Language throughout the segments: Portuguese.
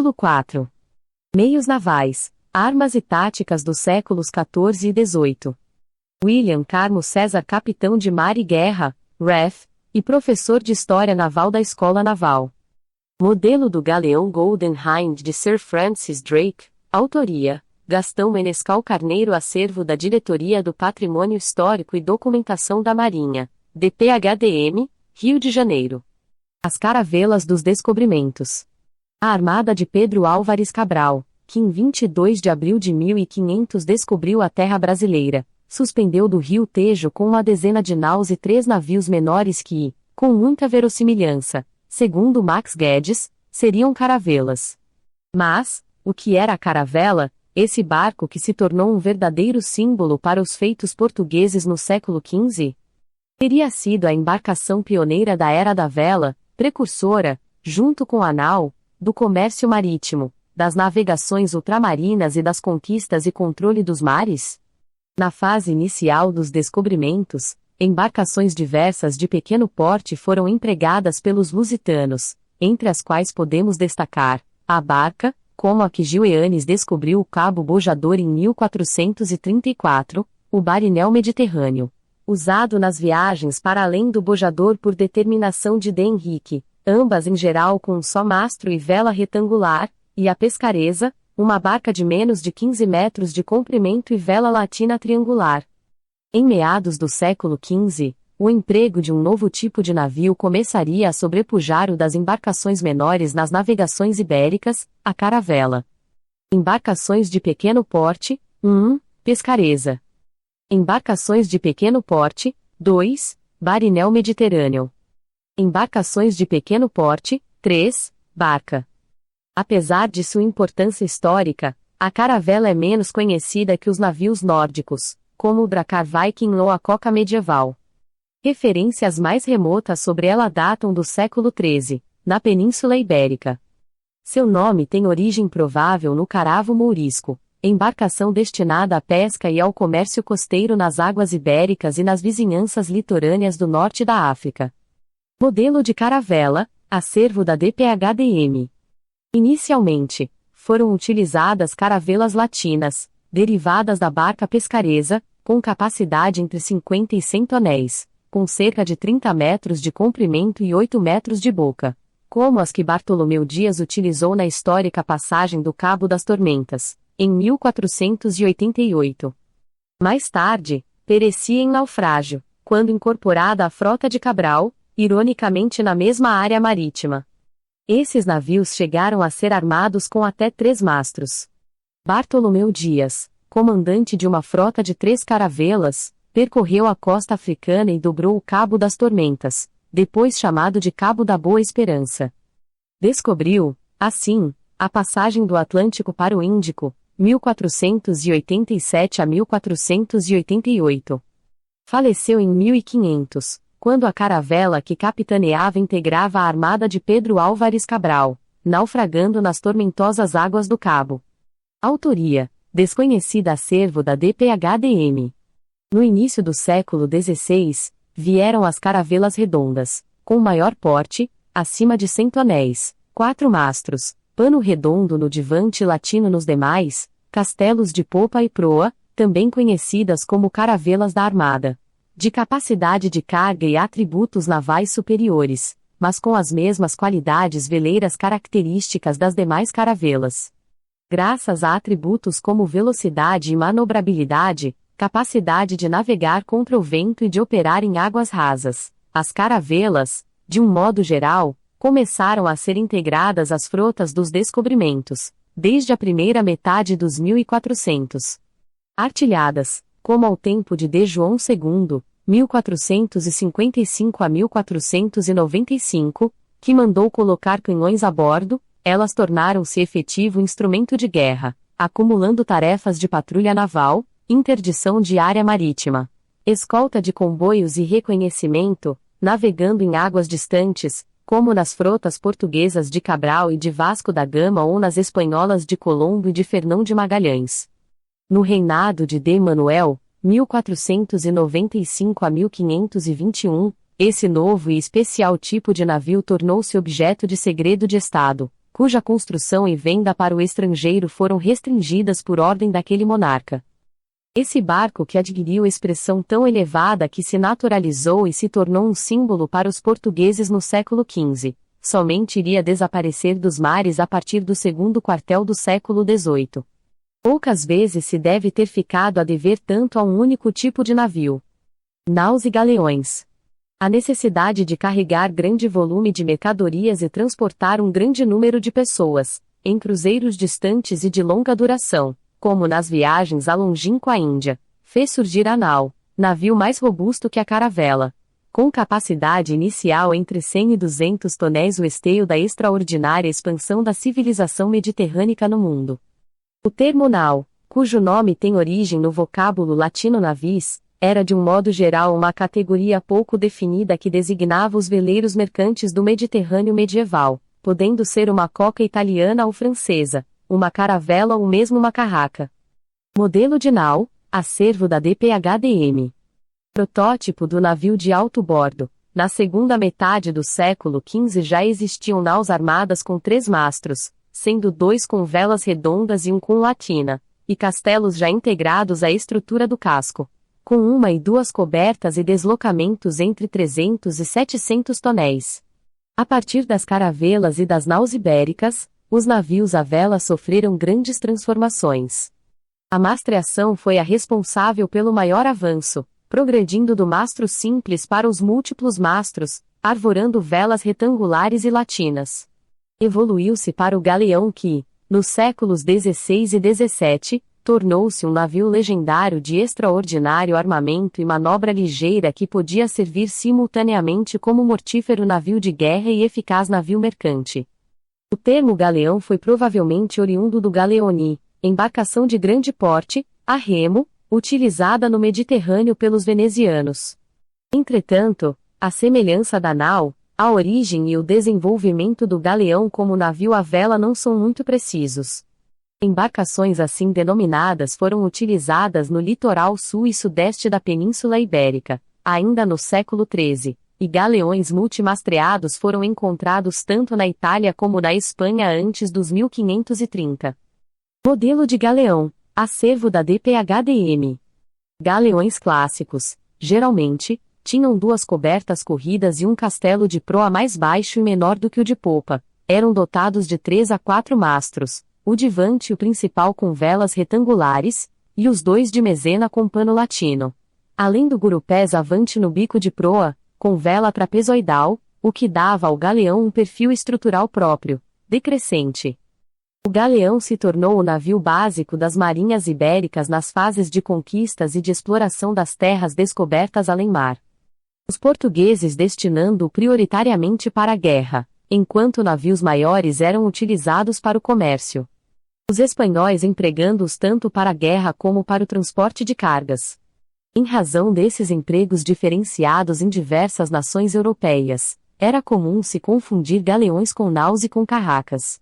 Capítulo 4. Meios navais, armas e táticas dos séculos XIV e XVIII. William Carmo César, capitão de mar e guerra, RAF, e professor de História Naval da Escola Naval. Modelo do galeão Golden Hind de Sir Francis Drake, autoria, Gastão Menescal Carneiro. Acervo da Diretoria do Patrimônio Histórico e Documentação da Marinha, DPHDM, Rio de Janeiro. As Caravelas dos Descobrimentos. A armada de Pedro Álvares Cabral, que em 22 de abril de 1500 descobriu a terra brasileira, suspendeu do rio Tejo com uma dezena de naus e 3 navios menores que, com muita verossimilhança, segundo Max Guedes, seriam caravelas. Mas, o que era a caravela, esse barco que se tornou um verdadeiro símbolo para os feitos portugueses no século XV? Teria sido a embarcação pioneira da Era da Vela, precursora, junto com a nau, do comércio marítimo, das navegações ultramarinas e das conquistas e controle dos mares? Na fase inicial dos descobrimentos, embarcações diversas de pequeno porte foram empregadas pelos lusitanos, entre as quais podemos destacar a barca, como a que Gil Eanes descobriu o Cabo Bojador em 1434, o barinel mediterrâneo, usado nas viagens para além do Bojador por determinação de D. Henrique, ambas em geral com um só mastro e vela retangular, e a Pescaresa, uma barca de menos de 15 metros de comprimento e vela latina triangular. Em meados do século XV, o emprego de um novo tipo de navio começaria a sobrepujar o das embarcações menores nas navegações ibéricas, a caravela. Embarcações de pequeno porte, 1. Pescaresa. Embarcações de pequeno porte, 2. Barinel mediterrâneo. Embarcações de pequeno porte, 3. Barca. Apesar de sua importância histórica, a caravela é menos conhecida que os navios nórdicos, como o Drakkar Viking ou a Coca medieval. Referências mais remotas sobre ela datam do século XIII, na Península Ibérica. Seu nome tem origem provável no Caravo Mourisco, embarcação destinada à pesca e ao comércio costeiro nas águas ibéricas e nas vizinhanças litorâneas do norte da África. Modelo de caravela, acervo da DPHDM. Inicialmente, foram utilizadas caravelas latinas, derivadas da barca pescaresa, com capacidade entre 50 e 100 tonéis, com cerca de 30 metros de comprimento e 8 metros de boca, como as que Bartolomeu Dias utilizou na histórica passagem do Cabo das Tormentas, em 1488. Mais tarde, perecia em naufrágio, quando incorporada à frota de Cabral, ironicamente na mesma área marítima. Esses navios chegaram a ser armados com até 3 mastros. Bartolomeu Dias, comandante de uma frota de 3 caravelas, percorreu a costa africana e dobrou o Cabo das Tormentas, depois chamado de Cabo da Boa Esperança. Descobriu, assim, a passagem do Atlântico para o Índico, 1487 a 1488. Faleceu em 1500. Quando a caravela que capitaneava integrava a armada de Pedro Álvares Cabral, naufragando nas tormentosas águas do Cabo. Autoria, desconhecida. Acervo da DPHDM. No início do século XVI, vieram as caravelas redondas, com maior porte, acima de 100 tonéis, 4 mastros, pano redondo no divante latino nos demais, castelos de popa e proa, também conhecidas como caravelas da armada. De capacidade de carga e atributos navais superiores, mas com as mesmas qualidades veleiras características das demais caravelas. Graças a atributos como velocidade e manobrabilidade, capacidade de navegar contra o vento e de operar em águas rasas, as caravelas, de um modo geral, começaram a ser integradas às frotas dos descobrimentos, desde a primeira metade dos 1400. Artilhadas, como ao tempo de D. João II, 1455 a 1495, que mandou colocar canhões a bordo, elas tornaram-se efetivo instrumento de guerra, acumulando tarefas de patrulha naval, interdição de área marítima, escolta de comboios e reconhecimento, navegando em águas distantes, como nas frotas portuguesas de Cabral e de Vasco da Gama ou nas espanholas de Colombo e de Fernão de Magalhães. No reinado de D. Manuel, 1495 a 1521, esse novo e especial tipo de navio tornou-se objeto de segredo de Estado, cuja construção e venda para o estrangeiro foram restringidas por ordem daquele monarca. Esse barco que adquiriu expressão tão elevada que se naturalizou e se tornou um símbolo para os portugueses no século XV, somente iria desaparecer dos mares a partir do segundo quartel do século XVIII. Poucas vezes se deve ter ficado a dever tanto a um único tipo de navio. Naus e galeões. A necessidade de carregar grande volume de mercadorias e transportar um grande número de pessoas, em cruzeiros distantes e de longa duração, como nas viagens à longínqua Índia, fez surgir a nau, navio mais robusto que a caravela. Com capacidade inicial entre 100 e 200 tonéis, o esteio da extraordinária expansão da civilização mediterrânea no mundo. O termo nau, cujo nome tem origem no vocábulo latino navis, era de um modo geral uma categoria pouco definida que designava os veleiros mercantes do Mediterrâneo medieval, podendo ser uma coca italiana ou francesa, uma caravela ou mesmo uma carraca. Modelo de nau, acervo da DPHDM. Protótipo do navio de alto bordo. Na segunda metade do século XV já existiam naus armadas com 3 mastros, sendo 2 com velas redondas e um com latina, e castelos já integrados à estrutura do casco, com 1 e 2 cobertas e deslocamentos entre 300 e 700 tonéis. A partir das caravelas e das naus ibéricas, os navios à vela sofreram grandes transformações. A mastreação foi a responsável pelo maior avanço, progredindo do mastro simples para os múltiplos mastros, arvorando velas retangulares e latinas. Evoluiu-se para o galeão que, nos séculos XVI e XVII, tornou-se um navio legendário de extraordinário armamento e manobra ligeira que podia servir simultaneamente como mortífero navio de guerra e eficaz navio mercante. O termo galeão foi provavelmente oriundo do galeone, embarcação de grande porte, a remo, utilizada no Mediterrâneo pelos venezianos. Entretanto, a semelhança da nau, a origem e o desenvolvimento do galeão como navio à vela não são muito precisos. Embarcações assim denominadas foram utilizadas no litoral sul e sudeste da Península Ibérica, ainda no século XIII. E galeões multimastreados foram encontrados tanto na Itália como na Espanha antes dos 1530. Modelo de galeão, acervo da DPHDM. Galeões clássicos, geralmente, tinham 2 cobertas corridas e um castelo de proa mais baixo e menor do que o de popa, eram dotados de 3 a 4 mastros, o de vante e o principal com velas retangulares, e os 2 de mezena com pano latino. Além do gurupés avante no bico de proa, com vela trapezoidal, o que dava ao galeão um perfil estrutural próprio, decrescente. O galeão se tornou o navio básico das marinhas ibéricas nas fases de conquistas e de exploração das terras descobertas além-mar. Os portugueses destinando-o prioritariamente para a guerra, enquanto navios maiores eram utilizados para o comércio. Os espanhóis empregando-os tanto para a guerra como para o transporte de cargas. Em razão desses empregos diferenciados em diversas nações europeias, era comum se confundir galeões com naus e com carracas.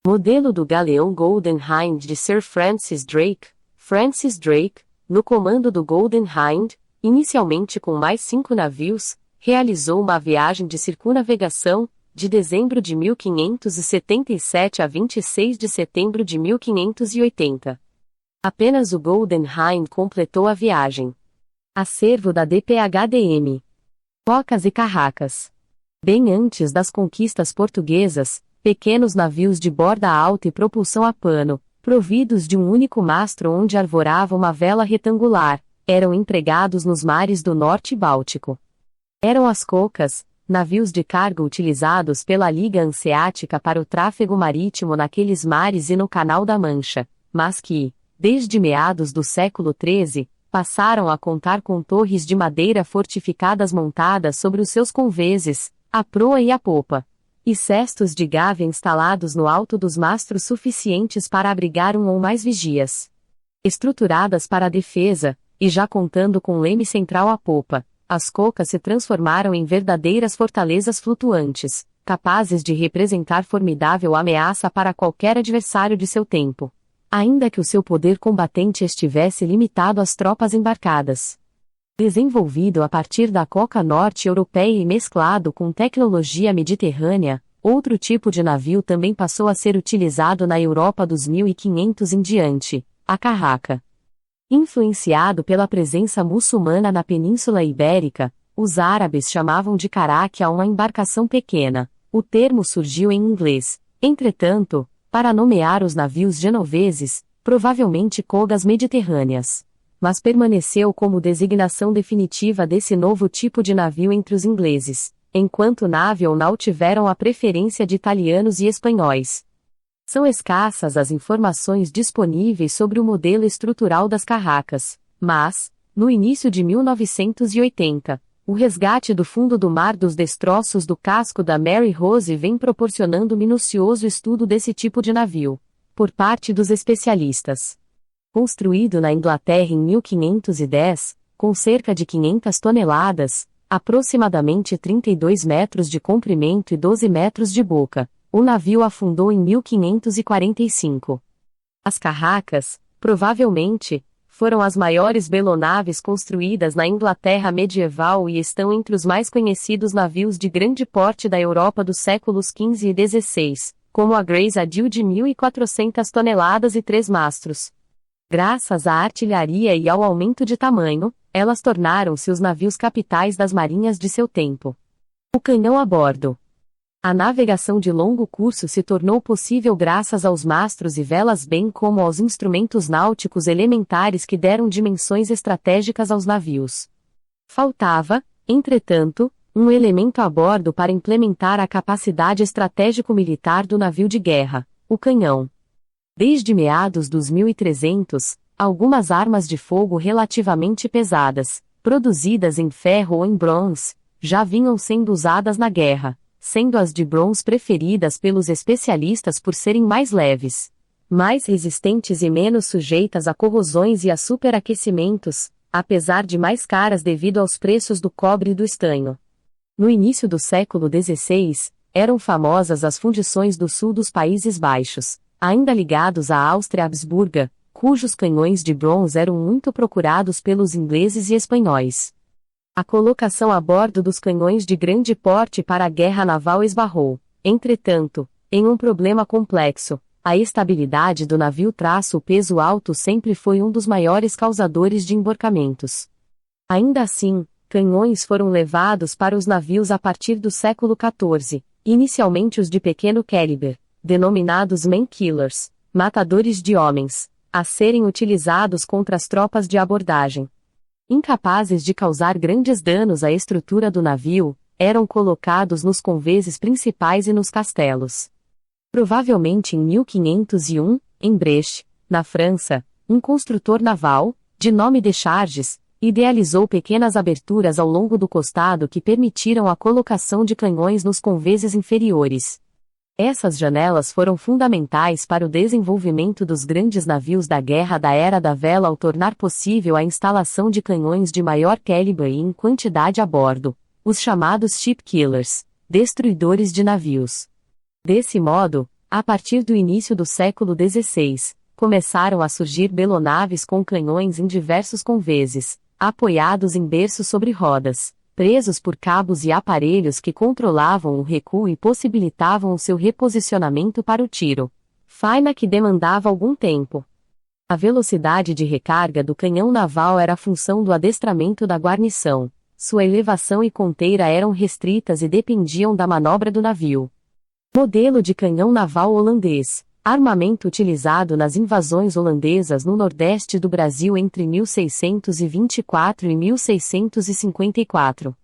Modelo do galeão Golden Hind de Sir Francis Drake. Francis Drake, no comando do Golden Hind, inicialmente com mais 5 navios, realizou uma viagem de circunnavegação, de dezembro de 1577 a 26 de setembro de 1580. Apenas o Golden Hind completou a viagem. Acervo da DPHDM. Cocas e carracas. Bem antes das conquistas portuguesas, pequenos navios de borda alta e propulsão a pano, providos de um único mastro onde arvorava uma vela retangular, eram empregados nos mares do Norte e Báltico. Eram as cocas, navios de carga utilizados pela Liga Hanseática para o tráfego marítimo naqueles mares e no Canal da Mancha, mas que, desde meados do século XIII, passaram a contar com torres de madeira fortificadas montadas sobre os seus conveses, a proa e a popa, e cestos de gávea instalados no alto dos mastros suficientes para abrigar um ou mais vigias. Estruturadas para a defesa, e já contando com leme central à popa, as cocas se transformaram em verdadeiras fortalezas flutuantes, capazes de representar formidável ameaça para qualquer adversário de seu tempo, ainda que o seu poder combatente estivesse limitado às tropas embarcadas. Desenvolvido a partir da coca norte-europeia e mesclado com tecnologia mediterrânea, Outro tipo de navio também passou a ser utilizado na Europa dos 1500 em diante, a carraca. Influenciado pela presença muçulmana na Península Ibérica, os árabes chamavam de caraque a uma embarcação pequena. O termo surgiu em inglês, entretanto, para nomear os navios genoveses, provavelmente cogas mediterrâneas. Mas permaneceu como designação definitiva desse novo tipo de navio entre os ingleses, enquanto nave ou nau tiveram a preferência de italianos e espanhóis. São escassas as informações disponíveis sobre o modelo estrutural das carracas, mas, no início de 1980, o resgate do fundo do mar dos destroços do casco da Mary Rose vem proporcionando minucioso estudo desse tipo de navio, por parte dos especialistas. Construído na Inglaterra em 1510, com cerca de 500 toneladas, aproximadamente 32 metros de comprimento e 12 metros de boca, o navio afundou em 1545. As carracas, provavelmente, foram as maiores belonaves construídas na Inglaterra medieval e estão entre os mais conhecidos navios de grande porte da Europa dos séculos XV e XVI, como a Grace Adil de 1.400 toneladas e 3 mastros. Graças à artilharia e ao aumento de tamanho, elas tornaram-se os navios capitais das marinhas de seu tempo. O canhão a bordo. A navegação de longo curso se tornou possível graças aos mastros e velas bem como aos instrumentos náuticos elementares que deram dimensões estratégicas aos navios. Faltava, entretanto, um elemento a bordo para implementar a capacidade estratégico-militar do navio de guerra, o canhão. Desde meados dos 1300, algumas armas de fogo relativamente pesadas, produzidas em ferro ou em bronze, já vinham sendo usadas na guerra, sendo as de bronze preferidas pelos especialistas por serem mais leves, mais resistentes e menos sujeitas a corrosões e a superaquecimentos, apesar de mais caras devido aos preços do cobre e do estanho. No início do século XVI, eram famosas as fundições do sul dos Países Baixos, ainda ligados à Áustria Habsburga, cujos canhões de bronze eram muito procurados pelos ingleses e espanhóis. A colocação a bordo dos canhões de grande porte para a guerra naval esbarrou, entretanto, em um problema complexo. A estabilidade do navio o peso alto sempre foi um dos maiores causadores de emborcamentos. Ainda assim, canhões foram levados para os navios a partir do século XIV, inicialmente os de pequeno calibre, denominados man killers, matadores de homens, a serem utilizados contra as tropas de abordagem. Incapazes de causar grandes danos à estrutura do navio, eram colocados nos conveses principais e nos castelos. Provavelmente em 1501, em Brest, na França, um construtor naval, de nome Descharges, idealizou pequenas aberturas ao longo do costado que permitiram a colocação de canhões nos conveses inferiores. Essas janelas foram fundamentais para o desenvolvimento dos grandes navios da Guerra da Era da Vela ao tornar possível a instalação de canhões de maior calibre e em quantidade a bordo, os chamados ship killers, destruidores de navios. Desse modo, a partir do início do século XVI, começaram a surgir belonaves com canhões em diversos conveses, apoiados em berços sobre rodas, presos por cabos e aparelhos que controlavam o recuo e possibilitavam o seu reposicionamento para o tiro. Faina que demandava algum tempo. A velocidade de recarga do canhão naval era função do adestramento da guarnição. Sua elevação e ponteira eram restritas e dependiam da manobra do navio. Modelo de canhão naval holandês. Armamento utilizado nas invasões holandesas no nordeste do Brasil entre 1624 e 1654.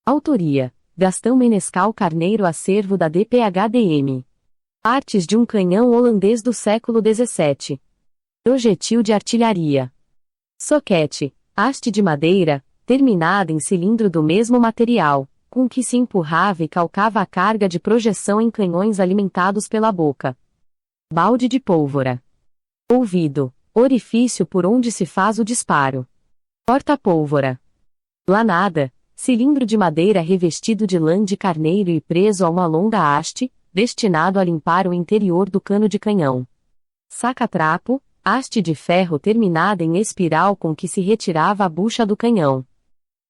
Autoria: Gastão Menescal Carneiro. Acervo da DPHDM. Partes de um canhão holandês do século XVII. Projetil de artilharia. Soquete: haste de madeira, terminada em cilindro do mesmo material, com que se empurrava e calcava a carga de projeção em canhões alimentados pela boca. Balde de pólvora. Ouvido: orifício por onde se faz o disparo. Porta-pólvora. Lanada: cilindro de madeira revestido de lã de carneiro e preso a uma longa haste, destinado a limpar o interior do cano de canhão. Saca-trapo: haste de ferro terminada em espiral com que se retirava a bucha do canhão.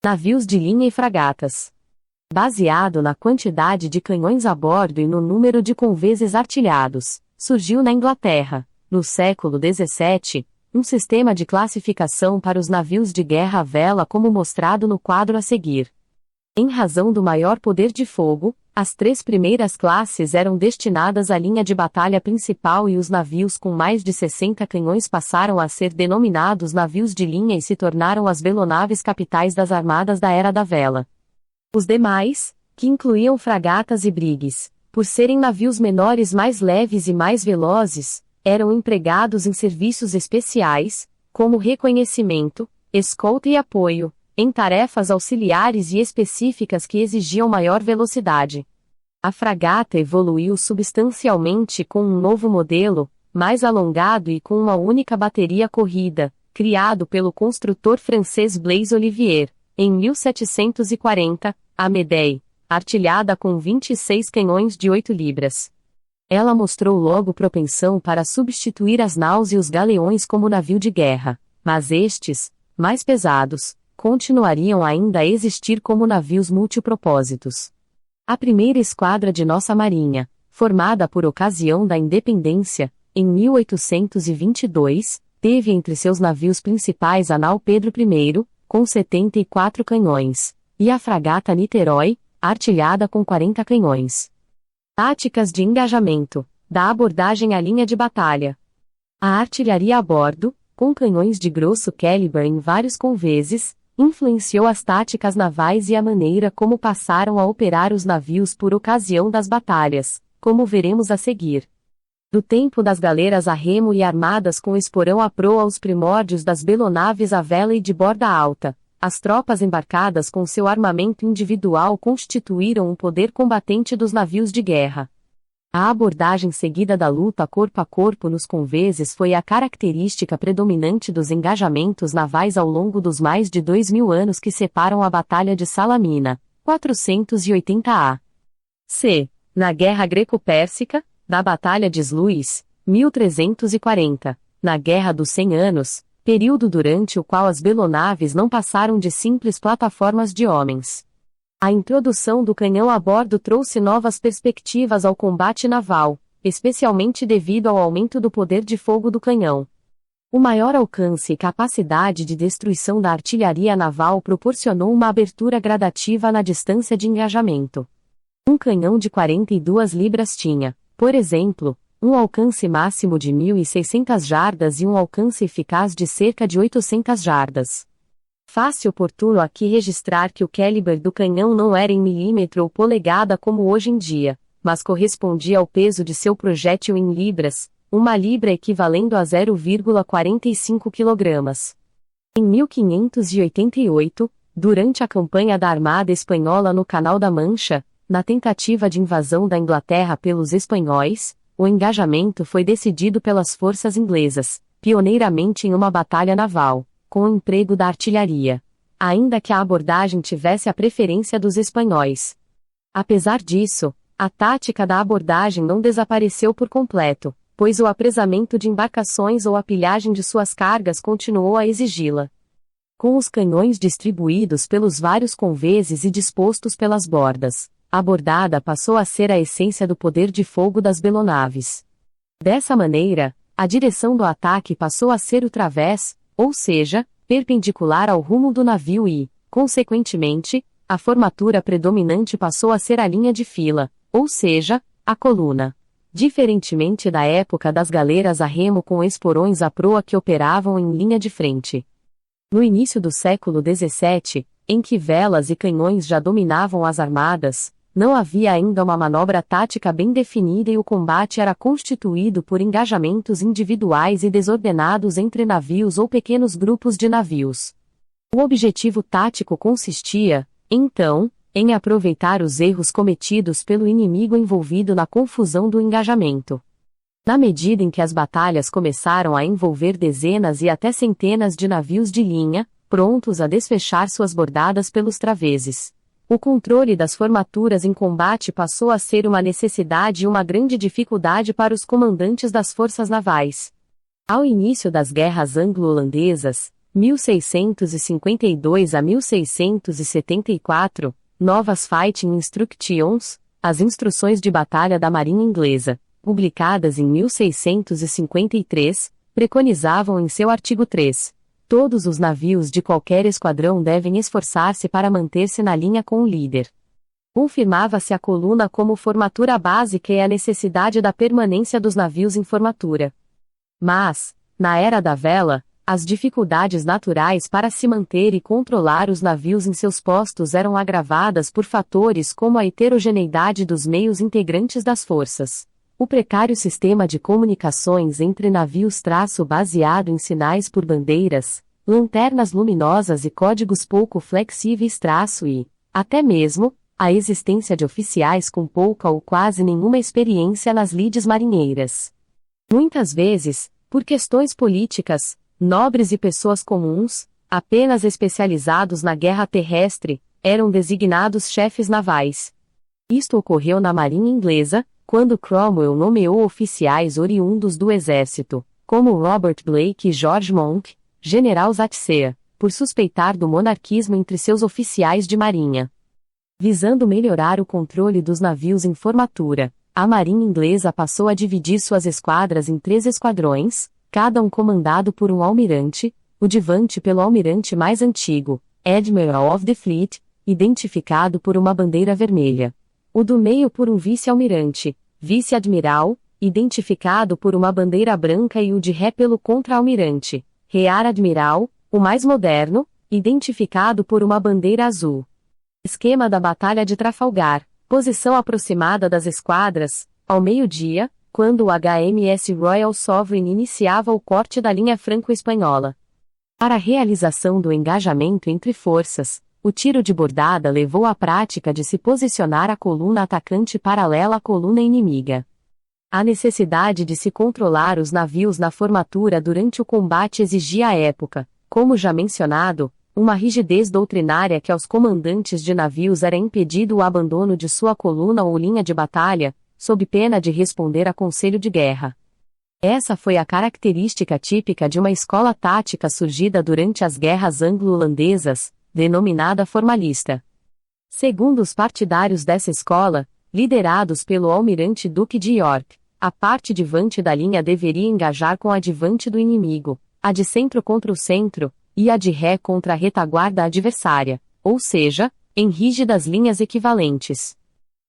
Navios de linha e fragatas. Baseado na quantidade de canhões a bordo e no número de conveses artilhados, surgiu na Inglaterra, no século XVII, um sistema de classificação para os navios de guerra à vela como mostrado no quadro a seguir. Em razão do maior poder de fogo, as 3 primeiras classes eram destinadas à linha de batalha principal e os navios com mais de 60 canhões passaram a ser denominados navios de linha e se tornaram as velonaves capitais das armadas da Era da Vela. Os demais, que incluíam fragatas e brigues, por serem navios menores mais leves e mais velozes, eram empregados em serviços especiais, como reconhecimento, escolta e apoio, em tarefas auxiliares e específicas que exigiam maior velocidade. A fragata evoluiu substancialmente com um novo modelo, mais alongado e com uma única bateria corrida, criado pelo construtor francês Blaise Olivier, em 1740, a Médée, artilhada com 26 canhões de 8 libras. Ela mostrou logo propensão para substituir as naus e os galeões como navio de guerra, mas estes, mais pesados, continuariam ainda a existir como navios multipropósitos. A primeira esquadra de nossa marinha, formada por ocasião da independência, em 1822, teve entre seus navios principais a nau Pedro I, com 74 canhões, e a fragata Niterói, artilhada com 40 canhões. Táticas de engajamento, da abordagem à linha de batalha. A artilharia a bordo, com canhões de grosso calibre em vários conveses, influenciou as táticas navais e a maneira como passaram a operar os navios por ocasião das batalhas, como veremos a seguir. Do tempo das galeras a remo e armadas com esporão à proa aos primórdios das belonaves à vela e de borda alta, as tropas embarcadas com seu armamento individual constituíram um poder combatente dos navios de guerra. A abordagem seguida da luta corpo a corpo nos conveses foi a característica predominante dos engajamentos navais ao longo dos mais de 2000 anos que separam a Batalha de Salamina, 480 a. C. Na Guerra Greco-Pérsica, da Batalha de Sluis, 1340, na Guerra dos 100 Anos, período durante o qual as belonaves não passaram de simples plataformas de homens. A introdução do canhão a bordo trouxe novas perspectivas ao combate naval, especialmente devido ao aumento do poder de fogo do canhão. O maior alcance e capacidade de destruição da artilharia naval proporcionou uma abertura gradativa na distância de engajamento. Um canhão de 42 libras tinha, por exemplo, um alcance máximo de 1.600 jardas e um alcance eficaz de cerca de 800 jardas. Faz-se oportuno aqui registrar que o calibre do canhão não era em milímetro ou polegada como hoje em dia, mas correspondia ao peso de seu projétil em libras, uma libra equivalendo a 0,45 kg. Em 1588, durante a campanha da Armada Espanhola no Canal da Mancha, na tentativa de invasão da Inglaterra pelos espanhóis, o engajamento foi decidido pelas forças inglesas, pioneiramente em uma batalha naval, com o emprego da artilharia, ainda que a abordagem tivesse a preferência dos espanhóis. Apesar disso, a tática da abordagem não desapareceu por completo, pois o apresamento de embarcações ou a pilhagem de suas cargas continuou a exigi-la. Com os canhões distribuídos pelos vários conveses e dispostos pelas bordas, a bordada passou a ser a essência do poder de fogo das belonaves. Dessa maneira, a direção do ataque passou a ser o través, ou seja, perpendicular ao rumo do navio e, consequentemente, a formatura predominante passou a ser a linha de fila, ou seja, a coluna. Diferentemente da época das galeras a remo com esporões à proa que operavam em linha de frente. No início do século XVII, em que velas e canhões já dominavam as armadas, não havia ainda uma manobra tática bem definida e o combate era constituído por engajamentos individuais e desordenados entre navios ou pequenos grupos de navios. O objetivo tático consistia, então, em aproveitar os erros cometidos pelo inimigo envolvido na confusão do engajamento. Na medida em que as batalhas começaram a envolver dezenas e até centenas de navios de linha, prontos a desfechar suas bordadas pelos traveses, o controle das formaturas em combate passou a ser uma necessidade e uma grande dificuldade para os comandantes das forças navais. Ao início das guerras anglo-holandesas, 1652 a 1674, Novas Fighting Instructions, as instruções de batalha da Marinha Inglesa, publicadas em 1653, preconizavam em seu artigo 3. Todos os navios de qualquer esquadrão devem esforçar-se para manter-se na linha com o líder. Confirmava-se a coluna como formatura básica e a necessidade da permanência dos navios em formatura. Mas, na era da vela, as dificuldades naturais para se manter e controlar os navios em seus postos eram agravadas por fatores como a heterogeneidade dos meios integrantes das forças, o precário sistema de comunicações entre navios baseado em sinais por bandeiras, lanternas luminosas e códigos pouco flexíveis e, até mesmo, a existência de oficiais com pouca ou quase nenhuma experiência nas lides marinheiras. Muitas vezes, por questões políticas, nobres e pessoas comuns, apenas especializados na guerra terrestre, eram designados chefes navais. Isto ocorreu na Marinha Inglesa, quando Cromwell nomeou oficiais oriundos do exército, como Robert Blake e George Monk, generais Atsea, por suspeitar do monarquismo entre seus oficiais de marinha. Visando melhorar o controle dos navios em formatura, a Marinha Inglesa passou a dividir suas esquadras em 3 esquadrões, cada um comandado por um almirante, o de Vante pelo almirante mais antigo, Admiral of the Fleet, identificado por uma bandeira vermelha. O do meio por um vice-almirante, vice-admiral, identificado por uma bandeira branca, e o de ré pelo contra-almirante, rear-admiral, o mais moderno, identificado por uma bandeira azul. Esquema da Batalha de Trafalgar. Posição aproximada das esquadras, ao meio-dia, quando o HMS Royal Sovereign iniciava o corte da linha franco-espanhola. Para a realização do engajamento entre forças, o tiro de bordada levou à prática de se posicionar a coluna atacante paralela à coluna inimiga. A necessidade de se controlar os navios na formatura durante o combate exigia à época, como já mencionado, uma rigidez doutrinária que aos comandantes de navios era impedido o abandono de sua coluna ou linha de batalha, sob pena de responder a conselho de guerra. Essa foi a característica típica de uma escola tática surgida durante as guerras anglo-holandesas, denominada formalista. Segundo os partidários dessa escola, liderados pelo almirante Duque de York, a parte de vante da linha deveria engajar com a de vante do inimigo, a de centro contra o centro, e a de ré contra a retaguarda adversária, ou seja, em rígidas linhas equivalentes.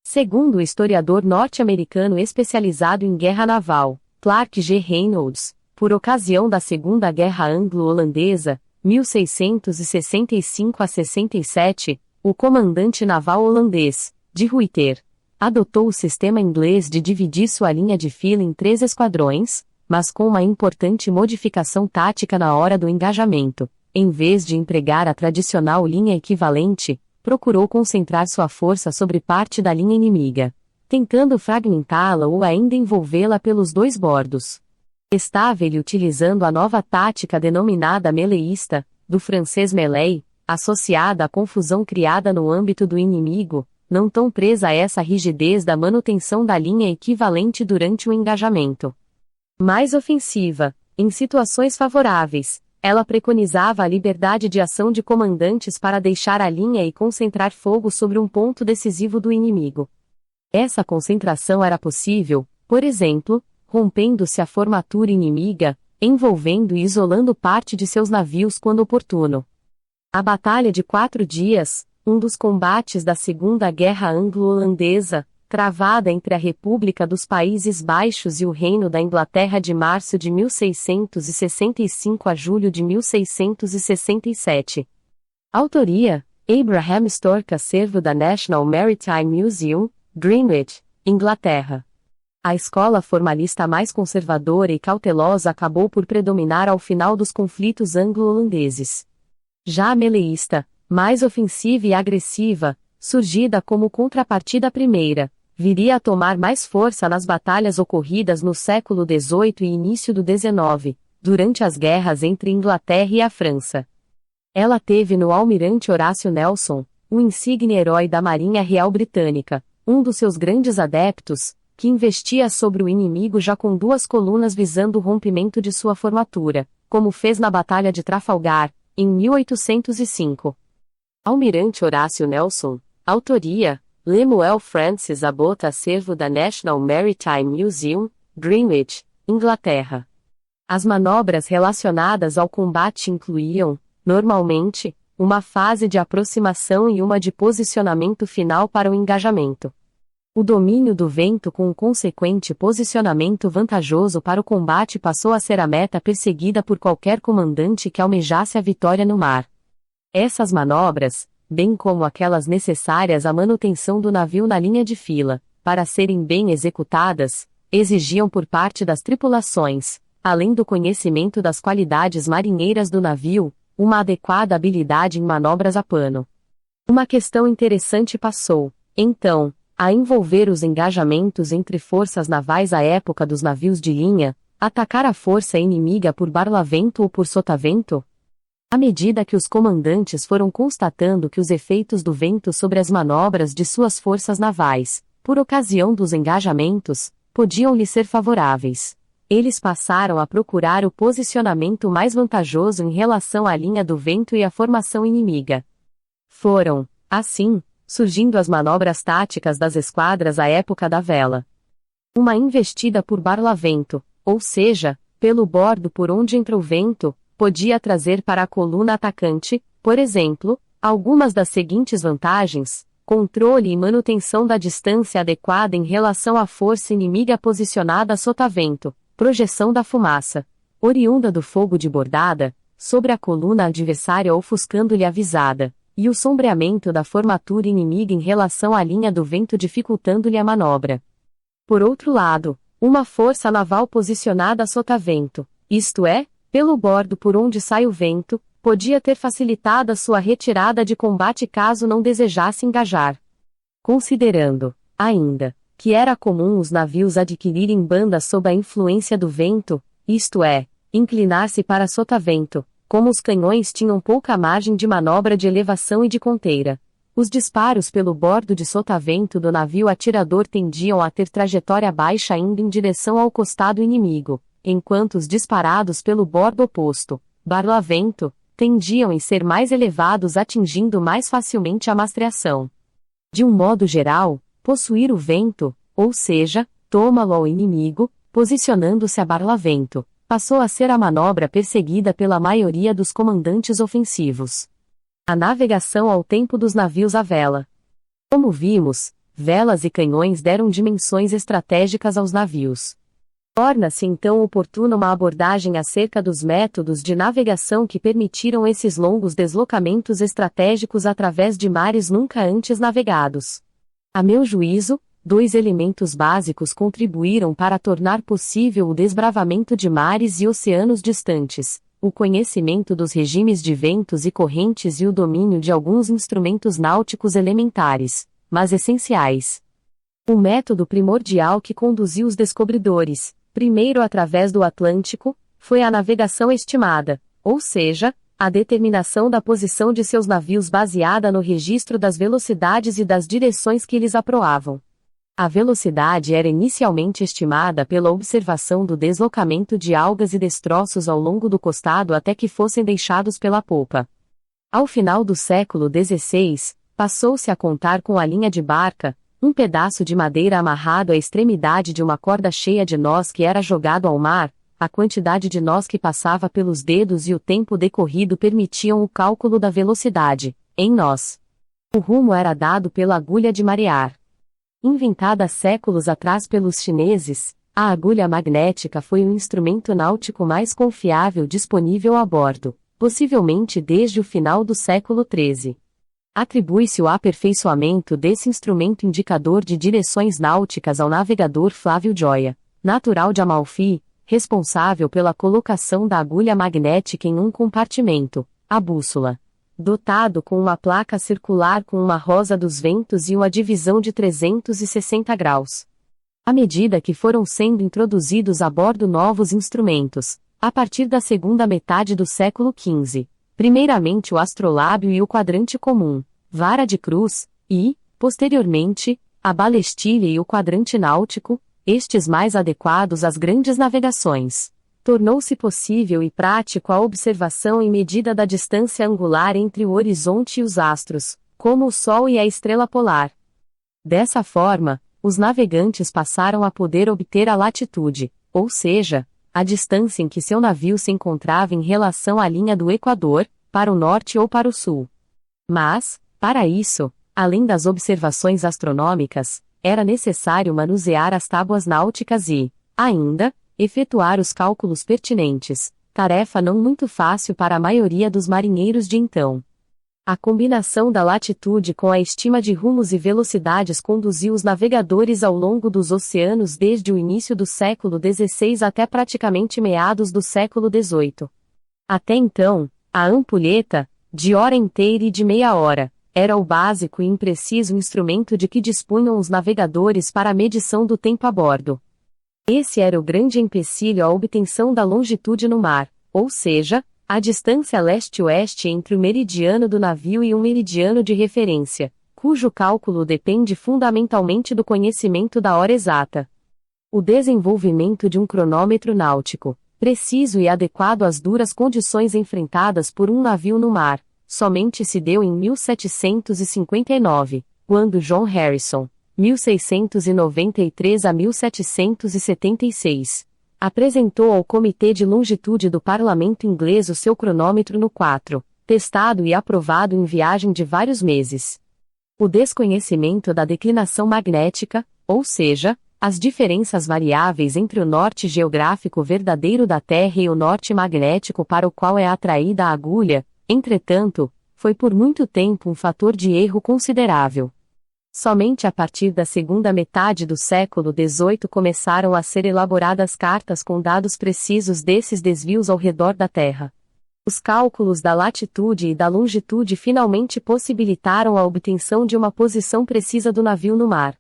Segundo o historiador norte-americano especializado em guerra naval, Clark G. Reynolds, por ocasião da Segunda Guerra Anglo-Holandesa, 1665 a 67, o comandante naval holandês, de Ruyter, adotou o sistema inglês de dividir sua linha de fila em 3 esquadrões, mas com uma importante modificação tática na hora do engajamento. Em vez de empregar a tradicional linha equivalente, procurou concentrar sua força sobre parte da linha inimiga, tentando fragmentá-la ou ainda envolvê-la pelos 2 bordos. Estava ele utilizando a nova tática denominada meleísta, do francês mêlée, associada à confusão criada no âmbito do inimigo, não tão presa a essa rigidez da manutenção da linha equivalente durante o engajamento. Mais ofensiva, em situações favoráveis, ela preconizava a liberdade de ação de comandantes para deixar a linha e concentrar fogo sobre um ponto decisivo do inimigo. Essa concentração era possível, por exemplo, rompendo-se a formatura inimiga, envolvendo e isolando parte de seus navios quando oportuno. A Batalha de 4 Dias, um dos combates da Segunda Guerra Anglo-Holandesa, travada entre a República dos Países Baixos e o Reino da Inglaterra de março de 1665 a julho de 1667. Autoria: Abraham Stork, acervo da National Maritime Museum, Greenwich, Inglaterra. A escola formalista mais conservadora e cautelosa acabou por predominar ao final dos conflitos anglo-holandeses. Já a meleísta, mais ofensiva e agressiva, surgida como contrapartida à primeira, viria a tomar mais força nas batalhas ocorridas no século XVIII e início do XIX, durante as guerras entre Inglaterra e a França. Ela teve no almirante Horácio Nelson, o insigne herói da Marinha Real Britânica, um dos seus grandes adeptos, que investia sobre o inimigo já com 2 colunas visando o rompimento de sua formatura, como fez na Batalha de Trafalgar, em 1805. Almirante Horácio Nelson, Autoria: Lemuel Francis Abbott. Acervo da National Maritime Museum, Greenwich, Inglaterra. As manobras relacionadas ao combate incluíam, normalmente, uma fase de aproximação e uma de posicionamento final para o engajamento. O domínio do vento com um consequente posicionamento vantajoso para o combate passou a ser a meta perseguida por qualquer comandante que almejasse a vitória no mar. Essas manobras, bem como aquelas necessárias à manutenção do navio na linha de fila, para serem bem executadas, exigiam por parte das tripulações, além do conhecimento das qualidades marinheiras do navio, uma adequada habilidade em manobras a pano. Uma questão interessante passou, então, a envolver os engajamentos entre forças navais à época dos navios de linha, atacar a força inimiga por barlavento ou por sotavento? À medida que os comandantes foram constatando que os efeitos do vento sobre as manobras de suas forças navais, por ocasião dos engajamentos, podiam lhe ser favoráveis, eles passaram a procurar o posicionamento mais vantajoso em relação à linha do vento e à formação inimiga. Foram, assim, surgindo as manobras táticas das esquadras à época da vela. Uma investida por barlavento, ou seja, pelo bordo por onde entra o vento, podia trazer para a coluna atacante, por exemplo, algumas das seguintes vantagens: controle e manutenção da distância adequada em relação à força inimiga posicionada a sotavento, projeção da fumaça, oriunda do fogo de bordada, sobre a coluna adversária ofuscando-lhe a visada, e o sombreamento da formatura inimiga em relação à linha do vento dificultando-lhe a manobra. Por outro lado, uma força naval posicionada a sotavento, isto é, pelo bordo por onde sai o vento, podia ter facilitado a sua retirada de combate caso não desejasse engajar. Considerando, ainda, que era comum os navios adquirirem bandas sob a influência do vento, isto é, inclinar-se para sotavento, como os canhões tinham pouca margem de manobra de elevação e de conteira, os disparos pelo bordo de sotavento do navio atirador tendiam a ter trajetória baixa indo em direção ao costado inimigo, enquanto os disparados pelo bordo oposto, barlavento, tendiam em ser mais elevados atingindo mais facilmente a mastreação. De um modo geral, possuir o vento, ou seja, toma-lo ao inimigo, posicionando-se a barlavento, passou a ser a manobra perseguida pela maioria dos comandantes ofensivos. A navegação ao tempo dos navios à vela. Como vimos, velas e canhões deram dimensões estratégicas aos navios. Torna-se então oportuna uma abordagem acerca dos métodos de navegação que permitiram esses longos deslocamentos estratégicos através de mares nunca antes navegados. A meu juízo, dois elementos básicos contribuíram para tornar possível o desbravamento de mares e oceanos distantes: o conhecimento dos regimes de ventos e correntes e o domínio de alguns instrumentos náuticos elementares, mas essenciais. O método primordial que conduziu os descobridores, primeiro através do Atlântico, foi a navegação estimada, ou seja, a determinação da posição de seus navios baseada no registro das velocidades e das direções que eles aproavam. A velocidade era inicialmente estimada pela observação do deslocamento de algas e destroços ao longo do costado até que fossem deixados pela popa. Ao final do século XVI, passou-se a contar com a linha de barca, um pedaço de madeira amarrado à extremidade de uma corda cheia de nós que era jogado ao mar, a quantidade de nós que passava pelos dedos e o tempo decorrido permitiam o cálculo da velocidade, em nós. O rumo era dado pela agulha de marear. Inventada séculos atrás pelos chineses, a agulha magnética foi o instrumento náutico mais confiável disponível a bordo, possivelmente desde o final do século XIII. Atribui-se o aperfeiçoamento desse instrumento indicador de direções náuticas ao navegador Flávio Gioia, natural de Amalfi, responsável pela colocação da agulha magnética em um compartimento, a bússola. Dotado com uma placa circular com uma rosa dos ventos e uma divisão de 360 graus. À medida que foram sendo introduzidos a bordo novos instrumentos, a partir da segunda metade do século XV, primeiramente o astrolábio e o quadrante comum, vara de cruz, e, posteriormente, a balestilha e o quadrante náutico, estes mais adequados às grandes navegações. Tornou-se possível e prático a observação e medida da distância angular entre o horizonte e os astros, como o Sol e a estrela polar. Dessa forma, os navegantes passaram a poder obter a latitude, ou seja, a distância em que seu navio se encontrava em relação à linha do Equador, para o norte ou para o sul. Mas, para isso, além das observações astronômicas, era necessário manusear as tábuas náuticas e, ainda, efetuar os cálculos pertinentes, tarefa não muito fácil para a maioria dos marinheiros de então. A combinação da latitude com a estima de rumos e velocidades conduziu os navegadores ao longo dos oceanos desde o início do século XVI até praticamente meados do século XVIII. Até então, a ampulheta, de hora inteira e de meia hora, era o básico e impreciso instrumento de que dispunham os navegadores para a medição do tempo a bordo. Esse era o grande empecilho à obtenção da longitude no mar, ou seja, a distância leste-oeste entre o meridiano do navio e um meridiano de referência, cujo cálculo depende fundamentalmente do conhecimento da hora exata. O desenvolvimento de um cronômetro náutico, preciso e adequado às duras condições enfrentadas por um navio no mar, somente se deu em 1759, quando John Harrison, 1693 a 1776, apresentou ao Comitê de Longitude do Parlamento Inglês o seu cronômetro no 4, testado e aprovado em viagem de vários meses. O desconhecimento da declinação magnética, ou seja, as diferenças variáveis entre o norte geográfico verdadeiro da Terra e o norte magnético para o qual é atraída a agulha, entretanto, foi por muito tempo um fator de erro considerável. Somente a partir da segunda metade do século XVIII começaram a ser elaboradas cartas com dados precisos desses desvios ao redor da Terra. Os cálculos da latitude e da longitude finalmente possibilitaram a obtenção de uma posição precisa do navio no mar.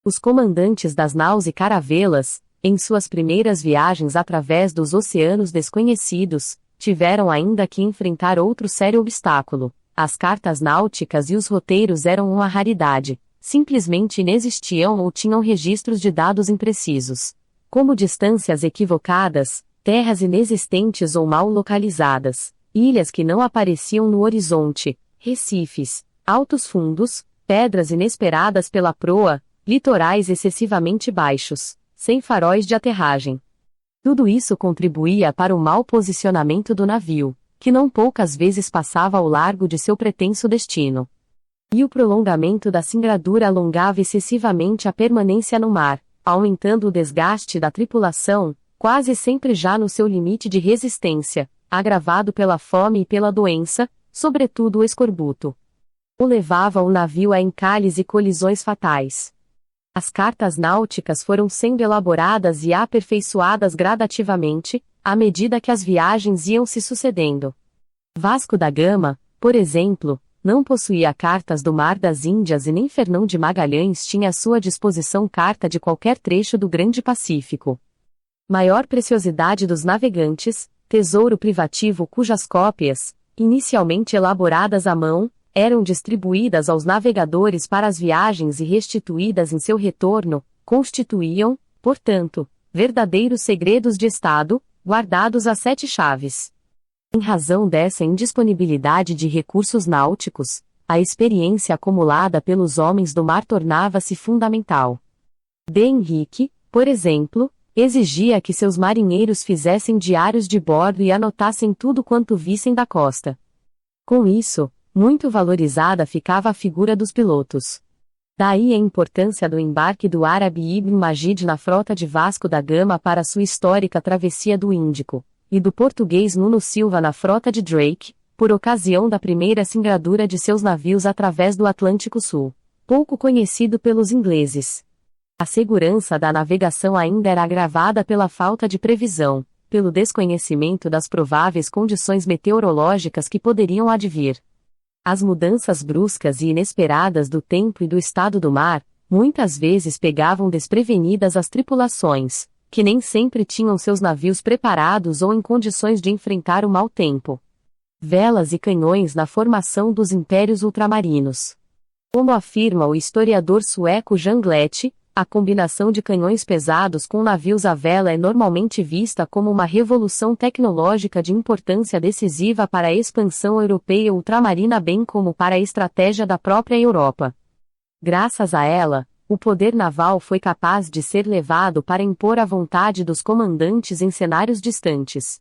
Os comandantes das naus e caravelas, em suas primeiras viagens através dos oceanos desconhecidos, tiveram ainda que enfrentar outro sério obstáculo. As cartas náuticas e os roteiros eram uma raridade, simplesmente inexistiam ou tinham registros de dados imprecisos, como distâncias equivocadas, terras inexistentes ou mal localizadas, ilhas que não apareciam no horizonte, recifes, altos fundos, pedras inesperadas pela proa, litorais excessivamente baixos, sem faróis de aterragem. Tudo isso contribuía para o mau posicionamento do navio, que não poucas vezes passava ao largo de seu pretenso destino. E o prolongamento da singradura alongava excessivamente a permanência no mar, aumentando o desgaste da tripulação, quase sempre já no seu limite de resistência, agravado pela fome e pela doença, sobretudo o escorbuto. O levava o navio a encalhes e colisões fatais. As cartas náuticas foram sendo elaboradas e aperfeiçoadas gradativamente, à medida que as viagens iam se sucedendo. Vasco da Gama, por exemplo, não possuía cartas do Mar das Índias e nem Fernão de Magalhães tinha à sua disposição carta de qualquer trecho do Grande Pacífico. Maior preciosidade dos navegantes, tesouro privativo cujas cópias, inicialmente elaboradas à mão, eram distribuídas aos navegadores para as viagens e restituídas em seu retorno, constituíam, portanto, verdadeiros segredos de Estado, guardados a 7 chaves. Em razão dessa indisponibilidade de recursos náuticos, a experiência acumulada pelos homens do mar tornava-se fundamental. D. Henrique, por exemplo, exigia que seus marinheiros fizessem diários de bordo e anotassem tudo quanto vissem da costa. Com isso, muito valorizada ficava a figura dos pilotos. Daí a importância do embarque do árabe Ibn Majid na frota de Vasco da Gama para sua histórica travessia do Índico, e do português Nuno Silva na frota de Drake, por ocasião da primeira singradura de seus navios através do Atlântico Sul, pouco conhecido pelos ingleses. A segurança da navegação ainda era agravada pela falta de previsão, pelo desconhecimento das prováveis condições meteorológicas que poderiam advir. As mudanças bruscas e inesperadas do tempo e do estado do mar, muitas vezes pegavam desprevenidas as tripulações, que nem sempre tinham seus navios preparados ou em condições de enfrentar o mau tempo. Velas e canhões na formação dos impérios ultramarinos. Como afirma o historiador sueco Jan Glete, A combinação de canhões pesados com navios à vela é normalmente vista como uma revolução tecnológica de importância decisiva para a expansão europeia ultramarina bem como para a estratégia da própria Europa. Graças a ela, o poder naval foi capaz de ser levado para impor a vontade dos comandantes em cenários distantes.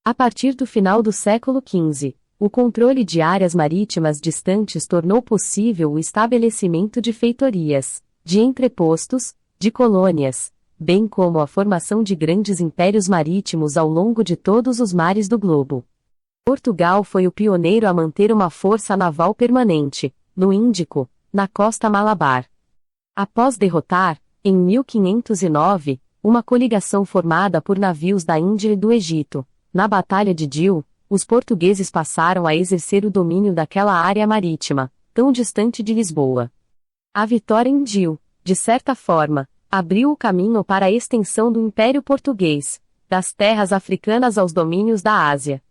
A partir do final do século XV, o controle de áreas marítimas distantes tornou possível o estabelecimento de feitorias, de entrepostos, de colônias, bem como a formação de grandes impérios marítimos ao longo de todos os mares do globo. Portugal foi o pioneiro a manter uma força naval permanente, no Índico, na costa Malabar. Após derrotar, em 1509, uma coligação formada por navios da Índia e do Egito, na Batalha de Dil, os portugueses passaram a exercer o domínio daquela área marítima, tão distante de Lisboa. A vitória em Dil, de certa forma, abriu o caminho para a extensão do Império Português, das terras africanas aos domínios da Ásia.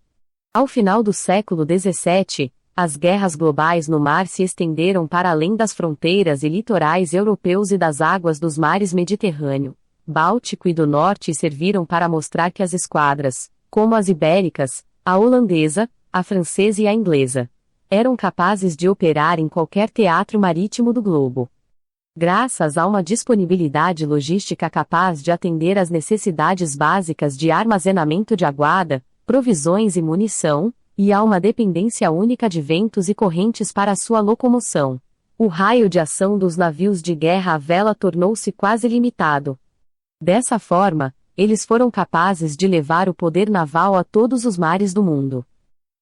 Ao final do século XVII, as guerras globais no mar se estenderam para além das fronteiras e litorais europeus e das águas dos mares Mediterrâneo, Báltico e do Norte e serviram para mostrar que as esquadras, como as ibéricas, a holandesa, a francesa e a inglesa, eram capazes de operar em qualquer teatro marítimo do globo. Graças a uma disponibilidade logística capaz de atender às necessidades básicas de armazenamento de aguada, provisões e munição, e a uma dependência única de ventos e correntes para sua locomoção, o raio de ação dos navios de guerra à vela tornou-se quase limitado. Dessa forma, eles foram capazes de levar o poder naval a todos os mares do mundo.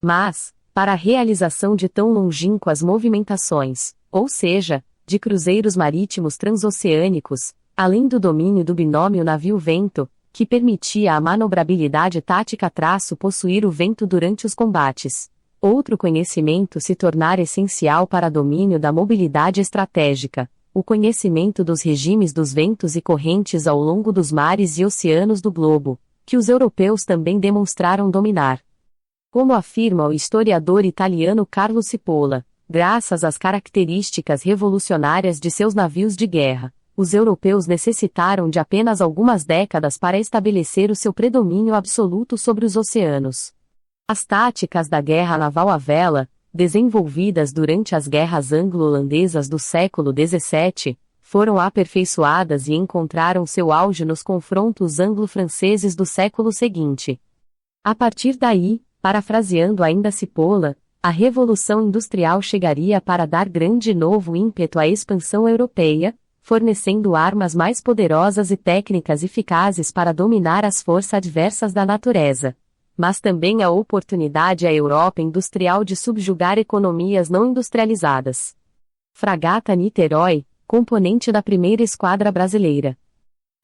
Mas, para a realização de tão longínquas movimentações, ou seja, de cruzeiros marítimos transoceânicos, além do domínio do binômio navio-vento, que permitia a manobrabilidade tática possuir o vento durante os combates, outro conhecimento se tornar essencial para domínio da mobilidade estratégica, o conhecimento dos regimes dos ventos e correntes ao longo dos mares e oceanos do globo, que os europeus também demonstraram dominar. Como afirma o historiador italiano Carlo Cipolla, graças às características revolucionárias de seus navios de guerra, os europeus necessitaram de apenas algumas décadas para estabelecer o seu predomínio absoluto sobre os oceanos. As táticas da guerra naval à vela, desenvolvidas durante as guerras anglo-holandesas do século XVII, foram aperfeiçoadas e encontraram seu auge nos confrontos anglo-franceses do século seguinte. A partir daí, parafraseando ainda Cipolla, a Revolução Industrial chegaria para dar grande novo ímpeto à expansão europeia, fornecendo armas mais poderosas e técnicas eficazes para dominar as forças adversas da natureza, mas também a oportunidade à Europa industrial de subjugar economias não industrializadas. Fragata Niterói, componente da primeira esquadra brasileira.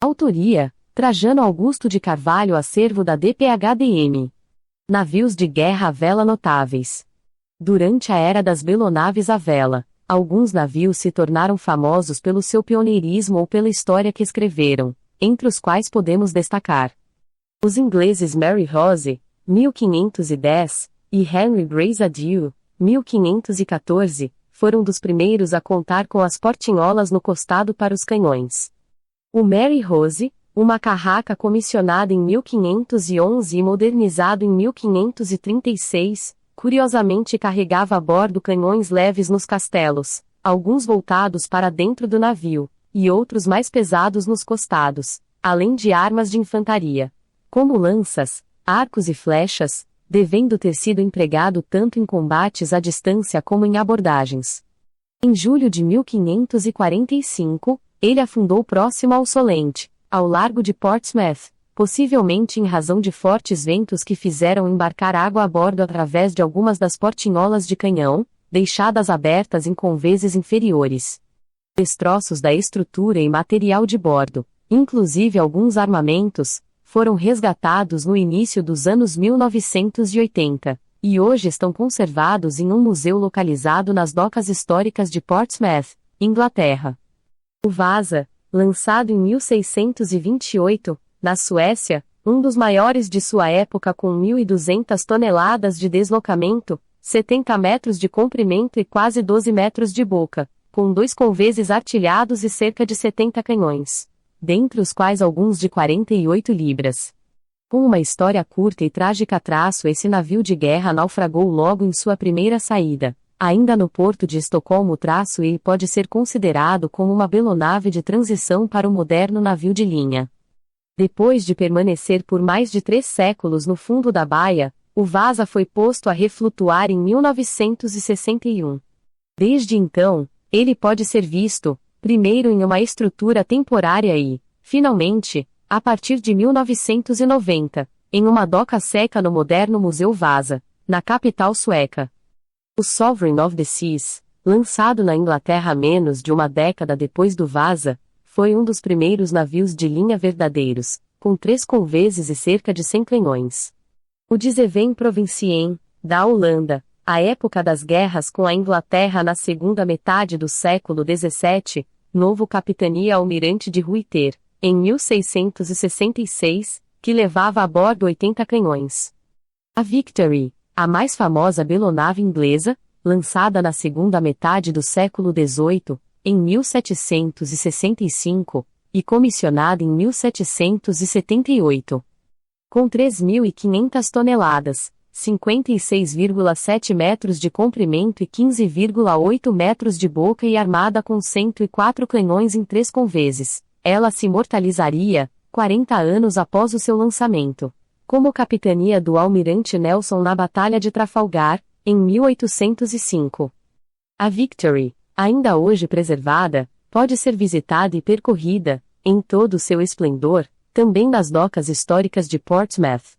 Autoria: Trajano Augusto de Carvalho, acervo da DPHDM. Navios de guerra à vela notáveis. Durante a era das belonaves à vela, alguns navios se tornaram famosos pelo seu pioneirismo ou pela história que escreveram, entre os quais podemos destacar os ingleses Mary Rose, 1510, e Henry Grey's 1514, foram dos primeiros a contar com as portinholas no costado para os canhões. O Mary Rose, uma carraca comissionada em 1511 e modernizado em 1536, curiosamente carregava a bordo canhões leves nos castelos, alguns voltados para dentro do navio, e outros mais pesados nos costados, além de armas de infantaria, como lanças, arcos e flechas, devendo ter sido empregado tanto em combates à distância como em abordagens. Em julho de 1545, ele afundou próximo ao Solent, ao largo de Portsmouth, possivelmente em razão de fortes ventos que fizeram embarcar água a bordo através de algumas das portinholas de canhão, deixadas abertas em conveses inferiores. Destroços da estrutura e material de bordo, inclusive alguns armamentos, foram resgatados no início dos anos 1980, e hoje estão conservados em um museu localizado nas docas históricas de Portsmouth, Inglaterra. O Vasa, lançado em 1628, na Suécia, um dos maiores de sua época com 1.200 toneladas de deslocamento, 70 metros de comprimento e quase 12 metros de boca, com 2 conveses artilhados e cerca de 70 canhões, dentre os quais alguns de 48 libras. Com uma história curta e trágica esse navio de guerra naufragou logo em sua primeira saída. Ainda no porto de Estocolmo e pode ser considerado como uma belonave de transição para o moderno navio de linha. Depois de permanecer por mais de 3 séculos no fundo da baía, o Vasa foi posto a reflutuar em 1961. Desde então, ele pode ser visto, primeiro em uma estrutura temporária e, finalmente, a partir de 1990, em uma doca seca no moderno Museu Vasa, na capital sueca. O Sovereign of the Seas, lançado na Inglaterra menos de uma década depois do Vasa, foi um dos primeiros navios de linha verdadeiros, com 3 conveses e cerca de 100 canhões. O Zeven Provinciën, da Holanda, à época das guerras com a Inglaterra na segunda metade do século XVII, novo capitania-almirante de Ruyter, em 1666, que levava a bordo 80 canhões. A Victory, a mais famosa belonave inglesa, lançada na segunda metade do século XVIII, em 1765, e comissionada em 1778. Com 3.500 toneladas, 56,7 metros de comprimento e 15,8 metros de boca e armada com 104 canhões em 3 conveses, ela se imortalizaria, 40 anos após o seu lançamento, como capitania do almirante Nelson na Batalha de Trafalgar, em 1805. A Victory, ainda hoje preservada, pode ser visitada e percorrida, em todo o seu esplendor, também nas docas históricas de Portsmouth.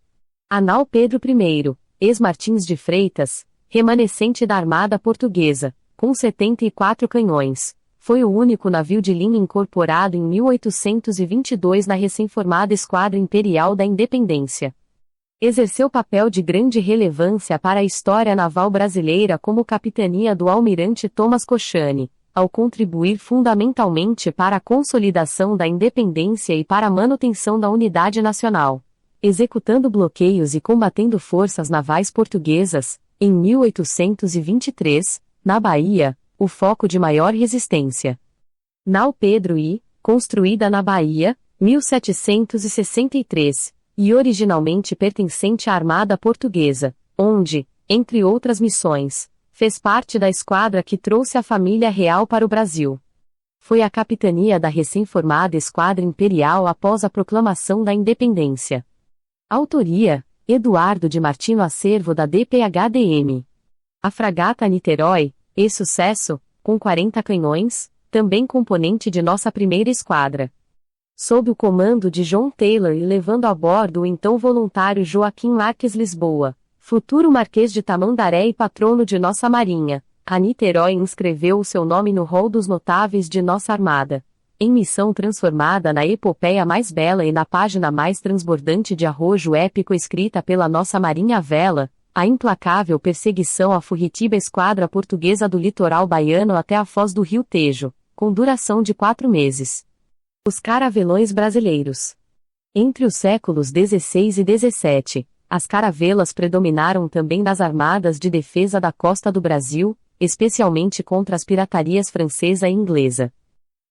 A nau Pedro I, ex-Martins de Freitas, remanescente da Armada Portuguesa, com 74 canhões, foi o único navio de linha incorporado em 1822 na recém-formada Esquadra Imperial da Independência. Exerceu papel de grande relevância para a história naval brasileira como capitania do almirante Thomas Cochane, ao contribuir fundamentalmente para a consolidação da independência e para a manutenção da unidade nacional. Executando bloqueios e combatendo forças navais portuguesas, em 1823, na Bahia, o foco de maior resistência. Nau Pedro I, construída na Bahia, 1763, e originalmente pertencente à Armada Portuguesa, onde, entre outras missões, fez parte da esquadra que trouxe a família real para o Brasil. Foi a capitania da recém-formada Esquadra Imperial após a proclamação da independência. Autoria: Eduardo de Martino Acervo da DPHDM. A fragata Niterói, ex-sucesso, com 40 canhões, também componente de nossa primeira esquadra. Sob o comando de John Taylor e levando a bordo o então voluntário Joaquim Marques Lisboa, futuro Marquês de Tamandaré e patrono de nossa marinha, a Niterói inscreveu o seu nome no rol dos notáveis de nossa armada. Em missão transformada na epopeia mais bela e na página mais transbordante de arrojo épico escrita pela nossa marinha à vela, a implacável perseguição à furtiva esquadra portuguesa do litoral baiano até a foz do Rio Tejo, com duração de 4 meses. Os caravelões brasileiros. Entre os séculos XVI e XVII, as caravelas predominaram também nas armadas de defesa da costa do Brasil, especialmente contra as piratarias francesa e inglesa.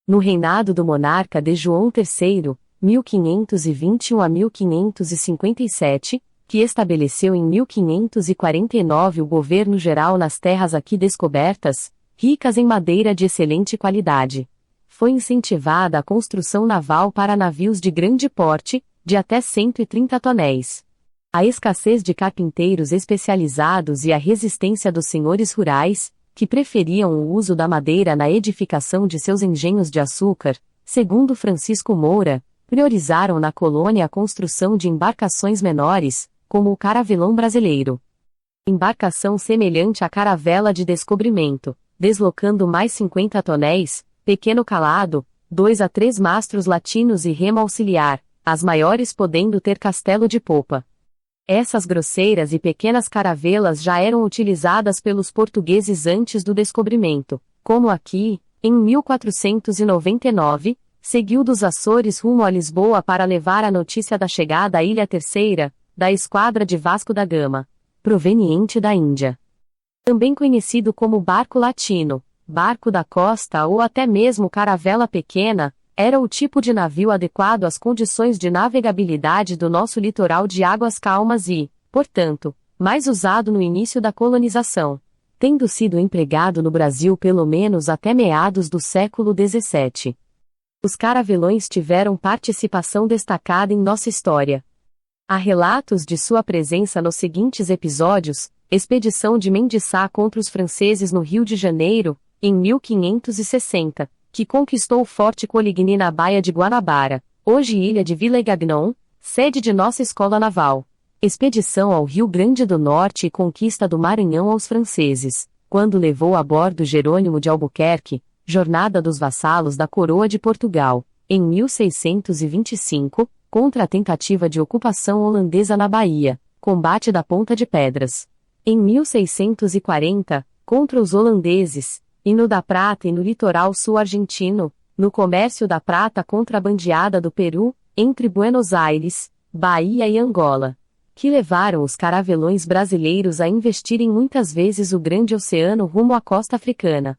No reinado do monarca de João III, 1521 a 1557, que estabeleceu em 1549 o governo geral nas terras aqui descobertas, ricas em madeira de excelente qualidade. Foi incentivada a construção naval para navios de grande porte, de até 130 tonéis. A escassez de carpinteiros especializados e a resistência dos senhores rurais, que preferiam o uso da madeira na edificação de seus engenhos de açúcar, segundo Francisco Moura, priorizaram na colônia a construção de embarcações menores, como o caravelão brasileiro. Embarcação semelhante à caravela de descobrimento, deslocando mais 50 tonéis, pequeno calado, 2 a 3 mastros latinos e remo auxiliar, as maiores podendo ter castelo de popa. Essas grosseiras e pequenas caravelas já eram utilizadas pelos portugueses antes do descobrimento, como aqui, em 1499, seguiu dos Açores rumo a Lisboa para levar a notícia da chegada à Ilha Terceira, da esquadra de Vasco da Gama, proveniente da Índia. Também conhecido como barco latino, barco da costa ou até mesmo caravela pequena, era o tipo de navio adequado às condições de navegabilidade do nosso litoral de águas calmas e, portanto, mais usado no início da colonização, tendo sido empregado no Brasil pelo menos até meados do século XVII. Os caravelões tiveram participação destacada em nossa história. Há relatos de sua presença nos seguintes episódios: Expedição de Mendes Sá contra os franceses no Rio de Janeiro, em 1560, que conquistou o Forte Coligny na Baía de Guanabara, hoje ilha de Vila-Gagnon, sede de nossa escola naval. Expedição ao Rio Grande do Norte e conquista do Maranhão aos franceses, quando levou a bordo Jerônimo de Albuquerque, Jornada dos Vassalos da Coroa de Portugal, em 1625, contra a tentativa de ocupação holandesa na Bahia, combate da Ponta de Pedras. Em 1640, contra os holandeses, e no da Prata e no litoral sul argentino, no comércio da prata contrabandeada do Peru, entre Buenos Aires, Bahia e Angola, que levaram os caravelões brasileiros a investirem muitas vezes o grande oceano rumo à costa africana.